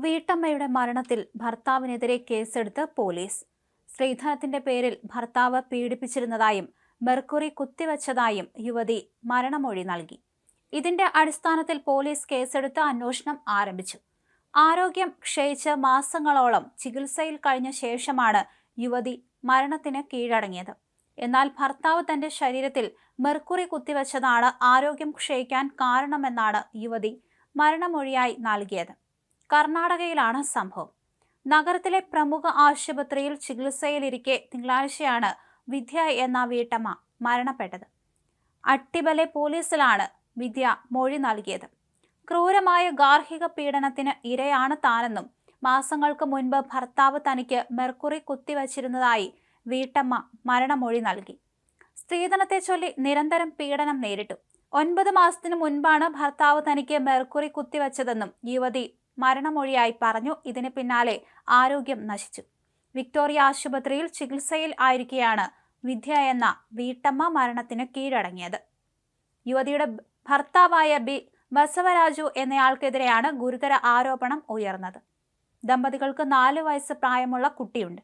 വീട്ടമ്മയുടെ മരണത്തിൽ ഭർത്താവിനെതിരെ കേസെടുത്ത് പോലീസ്. സ്ത്രീധനത്തിന്റെ പേരിൽ ഭർത്താവ് പീഡിപ്പിച്ചിരുന്നതായും മെർക്കുറി കുത്തിവച്ചതായും യുവതി മരണമൊഴി നൽകി. ഇതിന്റെ അടിസ്ഥാനത്തിൽ പോലീസ് കേസെടുത്ത് അന്വേഷണം ആരംഭിച്ചു. ആരോഗ്യം ക്ഷയിച്ച് മാസങ്ങളോളം ചികിത്സയിൽ കഴിഞ്ഞ ശേഷമാണ് യുവതി മരണത്തിന് കീഴടങ്ങിയത്. എന്നാൽ ഭർത്താവ് തന്റെ ശരീരത്തിൽ മെർക്കുറി കുത്തിവച്ചതാണ് ആരോഗ്യം ക്ഷയിക്കാൻ കാരണമെന്നാണ് യുവതി മരണമൊഴിയായി നൽകിയത്. കർണാടകയിലാണ് സംഭവം. നഗരത്തിലെ പ്രമുഖ ആശുപത്രിയിൽ ചികിത്സയിലിരിക്കെ തിങ്കളാഴ്ചയാണ് വിദ്യ എന്ന വീട്ടമ്മ മരണപ്പെട്ടത്. അട്ടിബലെ പോലീസിലാണ് വിദ്യ മൊഴി നൽകിയത്. ക്രൂരമായ ഗാർഹിക പീഡനത്തിന് ഇരയാണ് താനെന്നും മാസങ്ങൾക്ക് മുൻപ് ഭർത്താവ് തനിക്ക് മെർക്കുറി കുത്തിവച്ചിരുന്നതായി വീട്ടമ്മ മരണമൊഴി നൽകി. സ്ത്രീധനത്തെ ചൊല്ലി നിരന്തരം പീഡനം നേരിട്ടു. 9 മാസത്തിനു മുൻപാണ് ഭർത്താവ് തനിക്ക് മെർക്കുറി കുത്തിവച്ചതെന്നും യുവതി മരണമൊഴിയായി പറഞ്ഞു. ഇതിന് പിന്നാലെ ആരോഗ്യം നശിച്ചു. വിക്ടോറിയ ആശുപത്രിയിൽ ചികിത്സയിൽ ആയിരിക്കെയാണ് വിദ്യ എന്ന വീട്ടമ്മ മരണത്തിന് കീഴടങ്ങിയത്. യുവതിയുടെ ഭർത്താവായ ബസവരാജു എന്നയാൾക്കെതിരെയാണ് ഗുരുതര ആരോപണം ഉയർന്നത്. ദമ്പതികൾക്ക് 4 വയസ്സ് പ്രായമുള്ള കുട്ടിയുണ്ട്.